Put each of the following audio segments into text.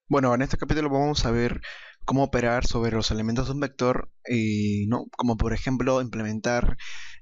Bueno, en este capítulo vamos a ver cómo operar sobre los elementos de un vector y no, como por ejemplo implementar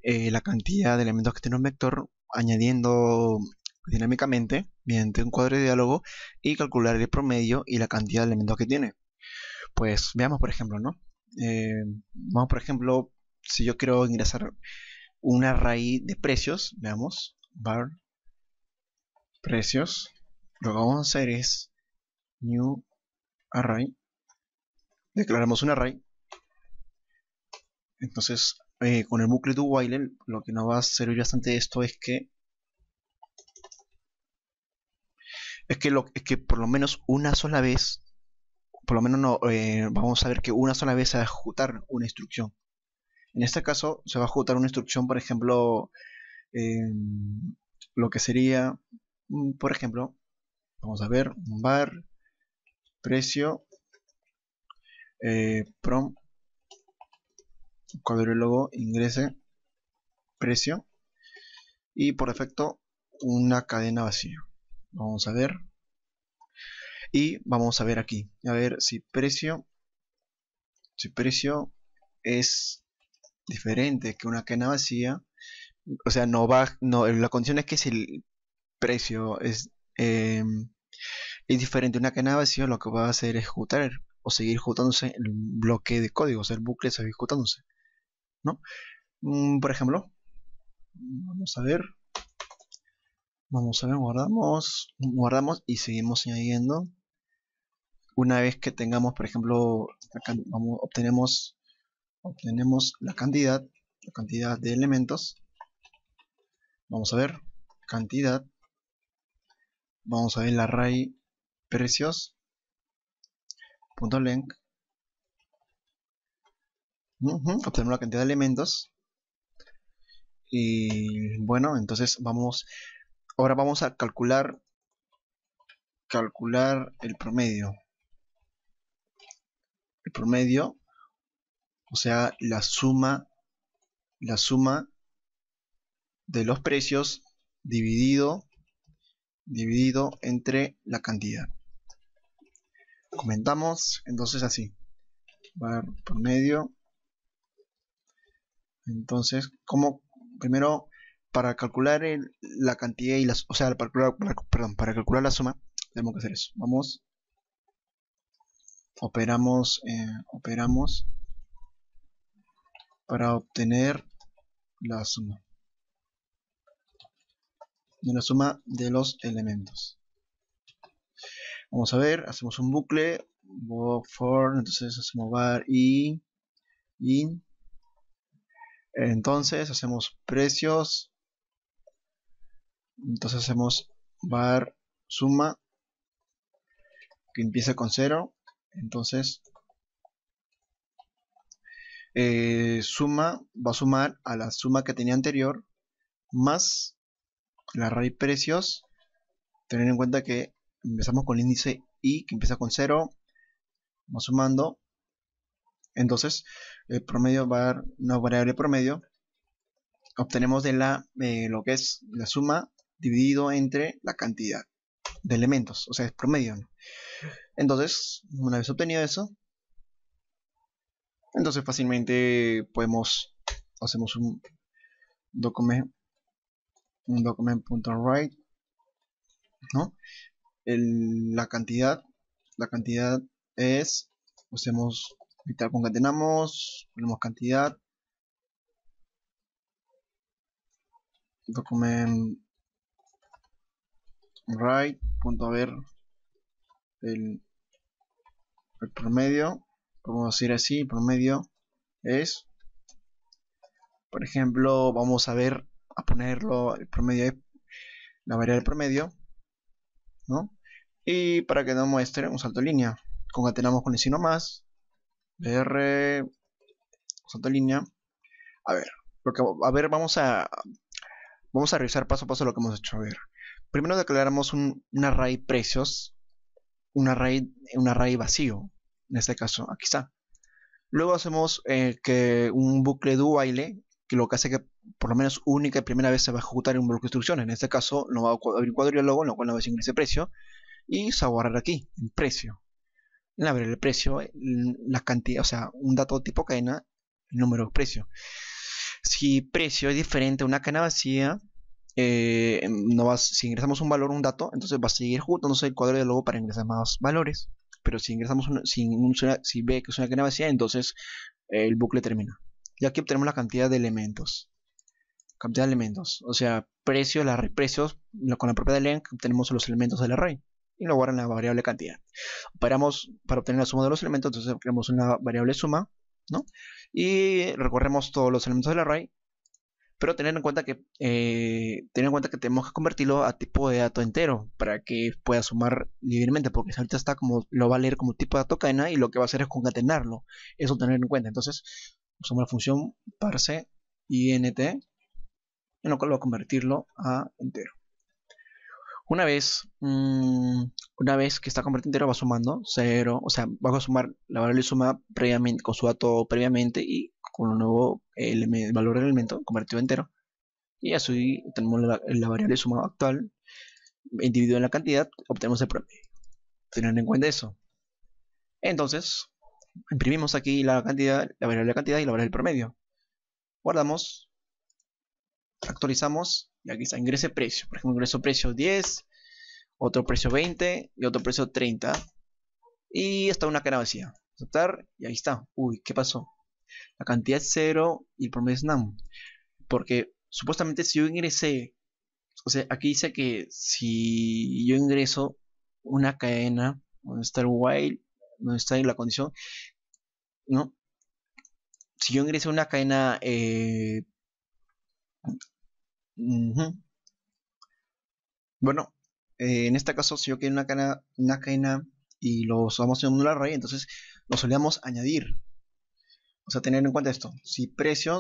la cantidad de elementos que tiene un vector añadiendo dinámicamente mediante un cuadro de diálogo y calcular el promedio y la cantidad de elementos que tiene. Pues veamos por ejemplo, ¿no? Vamos por ejemplo, si yo quiero ingresar una raíz de precios, veamos, var precios, lo que vamos a hacer es new array. Declaramos un array. Entonces, con el bucle do while, lo que nos va a servir bastante esto es que por lo menos una sola vez, por lo menos no, vamos a ver que una sola vez se va a ejecutar una instrucción. En este caso, se va a ejecutar una instrucción, por ejemplo, eh, lo que sería, por ejemplo, vamos a ver, un var precio prom cuadrílogo ingrese precio y por defecto una cadena vacía. Vamos a ver. Y vamos a ver aquí, a ver si precio es diferente que una cadena vacía, o sea, no, la condición es que si el precio es diferente a una cadena vacía, lo que va a hacer es ejecutar o seguir ejecutándose el bloque de código, o sea, el bucle sigue ejecutándose, ¿no? Por ejemplo, vamos a ver, guardamos y seguimos añadiendo. Una vez que tengamos, por ejemplo, obtenemos la cantidad de elementos. Vamos a ver, cantidad. Vamos a ver el array precios. .length. Obtenemos la cantidad de elementos. Y bueno, entonces ahora vamos a calcular el promedio. El promedio, o sea, la suma de los precios dividido entre la cantidad. Comentamos entonces así, var promedio. Entonces, primero para calcular la cantidad o sea, para calcular la suma, tenemos que hacer eso. Operamos para obtener la suma de los elementos. Vamos a ver, hacemos un bucle for, entonces hacemos var in, entonces hacemos precios, entonces hacemos var suma que empieza con 0, entonces va a sumar a la suma que tenía anterior más la raíz precios. Tener en cuenta que empezamos con el índice i que empieza con 0, vamos sumando, entonces el promedio va a dar una variable promedio. Obtenemos de lo que es la suma dividido entre la cantidad de elementos, o sea, es promedio, ¿no? Entonces, una vez obtenido eso, entonces fácilmente hacemos un document.write, ¿no? La cantidad es, hacemos literal concatenamos, ponemos cantidad, document write.ver el promedio, podemos decir así, el promedio es, por ejemplo, vamos a ponerlo, el promedio es la variable promedio, ¿no? Y para que nos muestre un salto de línea, concatenamos con el signo más, br, salto de línea. Vamos a revisar paso a paso lo que hemos hecho. A ver, primero declaramos un array precios, un array vacío, en este caso, aquí está. Luego hacemos que un bucle do while, que lo que hace que por lo menos única y primera vez se va a ejecutar un bloque de instrucciones. En este caso, nos va a abrir un cuadro diálogo, en lo cual nos va a decir ese precio, y se va a borrar aquí, el precio. en la variable precio la cantidad, o sea, un dato tipo cadena, el número de precio. Si precio es diferente a una cadena vacía, no vas, si ingresamos un valor, un dato, entonces va a seguir ejecutándose el cuadro de logo para ingresar más valores. Pero si ingresamos si ve que es una cadena vacía, entonces el bucle termina. Y aquí obtenemos la cantidad de elementos. Cantidad de elementos. O sea, precio, el array precios, con la propiedad de len obtenemos los elementos del array. Y lo guardan en la variable cantidad. Operamos para obtener la suma de los elementos, entonces creamos una variable suma, ¿no? Y recorremos todos los elementos del array, pero tener en cuenta que tenemos que convertirlo a tipo de dato entero para que pueda sumar libremente, porque si ahorita está como, lo va a leer como tipo de dato cadena y lo que va a hacer es concatenarlo. Eso tener en cuenta. Entonces, usamos la función parse int, en lo cual va a convertirlo a entero. Una vez que está convertido entero va sumando 0, o sea, va a sumar la variable suma previamente, con su dato previamente y con un nuevo valor del elemento convertido entero. Y así tenemos la variable suma actual, dividido en la cantidad, obtenemos el promedio. Tener en cuenta eso. Entonces, imprimimos aquí la cantidad, la variable cantidad y la variable promedio. Guardamos, actualizamos y aquí está, ingrese precio. Por ejemplo, ingreso precio 10, otro precio 20 y otro precio 30. Y está una cara vacía. Aceptar y ahí está. Uy, ¿qué pasó? La cantidad es 0 y el promedio es none. Porque supuestamente si yo ingresé, o sea, aquí dice que si yo ingreso una cadena, donde está el while, donde está la condición, ¿no? Si yo ingreso una cadena, bueno, en este caso, si yo quiero una cadena y los vamos en un array, entonces lo solíamos añadir. O sea, tener en cuenta esto. Si precio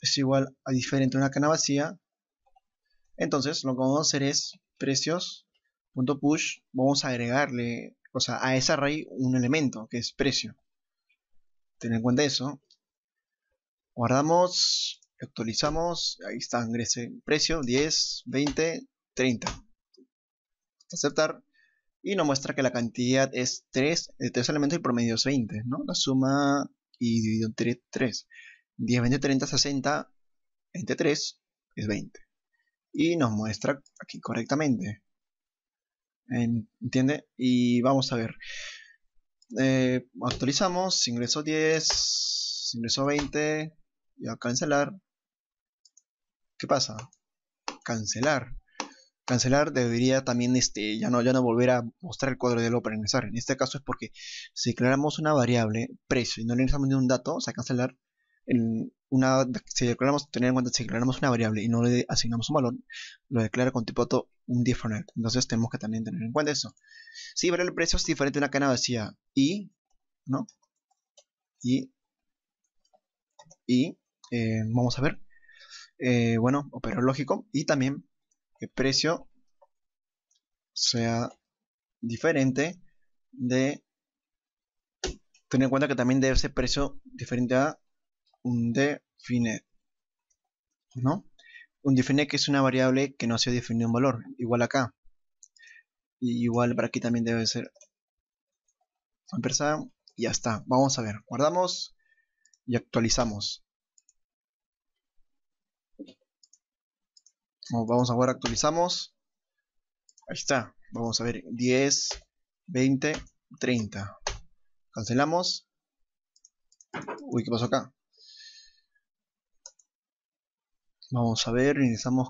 es igual a diferente a una cadena vacía, entonces lo que vamos a hacer es precios.push, vamos a agregarle, o sea, a ese array un elemento que es precio. Tener en cuenta eso. Guardamos, actualizamos, ahí está, ingrese precio 10, 20, 30. Aceptar. Y nos muestra que la cantidad es 3, de 3 elementos y el promedio es 20, ¿no? La suma y dividido entre 3. 10, 20, 30, 60, entre 3 es 20. Y nos muestra aquí correctamente. ¿Entiende? Y vamos a ver. Actualizamos, ingreso 10, ingreso 20, y a cancelar. ¿Qué pasa? Cancelar. Cancelar debería también ya no volver a mostrar el cuadro de lo para ingresar. En este caso es porque si declaramos una variable precio y no le ingresamos ni un dato, o sea, cancelar si declaramos, tener en cuenta, si declaramos una variable y no le asignamos un valor, lo declara con tipo dato un different. Entonces tenemos que también tener en cuenta eso. Si variable precio es diferente a una cadena vacía y, ¿no? Y vamos a ver, bueno, operador lógico y también que precio sea diferente de tener en cuenta que también debe ser precio diferente a un definite, ¿no? Un definite que es una variable que no ha sido definido un valor, igual acá. Y igual para aquí también debe ser empresa. Y ya está. Vamos a ver. Guardamos y actualizamos. Vamos a ver, actualizamos. Ahí está. Vamos a ver. 10, 20, 30. Cancelamos. Uy, ¿qué pasó acá? Vamos a ver, ingresamos.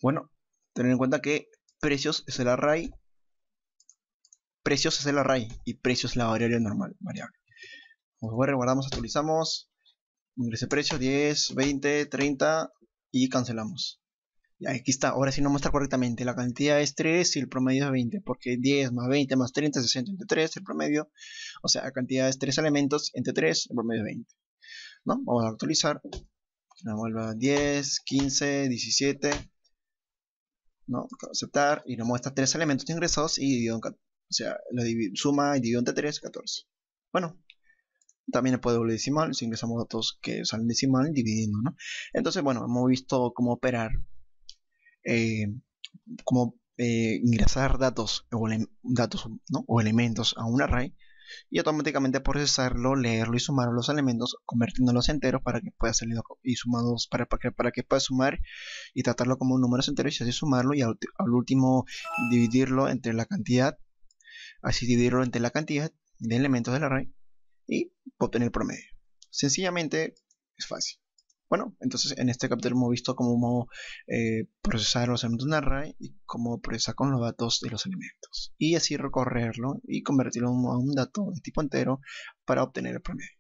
Bueno, tener en cuenta que precios es el array. Precios es el array y precios es la variable normal. Variable. Vamos a ver, guardamos, actualizamos. Ingrese precio 10, 20, 30 y cancelamos. Y aquí está, ahora sí nos muestra correctamente. La cantidad es 3 y el promedio es 20, porque 10 más 20 más 30 es 60 entre 3, el promedio. O sea, la cantidad es 3 elementos entre 3, el promedio es 20. ¿No? Vamos a actualizar. Nos vuelve a 10, 15, 17. ¿No? Aceptar y nos muestra 3 elementos ingresados y dividido en 14. O sea, la suma y dividido entre 3, 14. Bueno, también se puede doble decimal si ingresamos datos que salen decimal dividiendo, ¿no? Entonces, bueno, hemos visto cómo operar, eh, cómo ingresar datos datos, ¿no? O elementos a un array y automáticamente procesarlo, leerlo y sumar los elementos, convirtiéndolos enteros para que pueda salir y sumados para que pueda sumar y tratarlo como un número entero y así sumarlo y al último dividirlo entre la cantidad, así dividirlo entre la cantidad de elementos del array y obtener el promedio. Sencillamente es fácil. Bueno, entonces en este capítulo hemos visto cómo procesar los elementos de un array y cómo procesar con los datos de los elementos. Y así recorrerlo y convertirlo a un dato de tipo entero para obtener el promedio.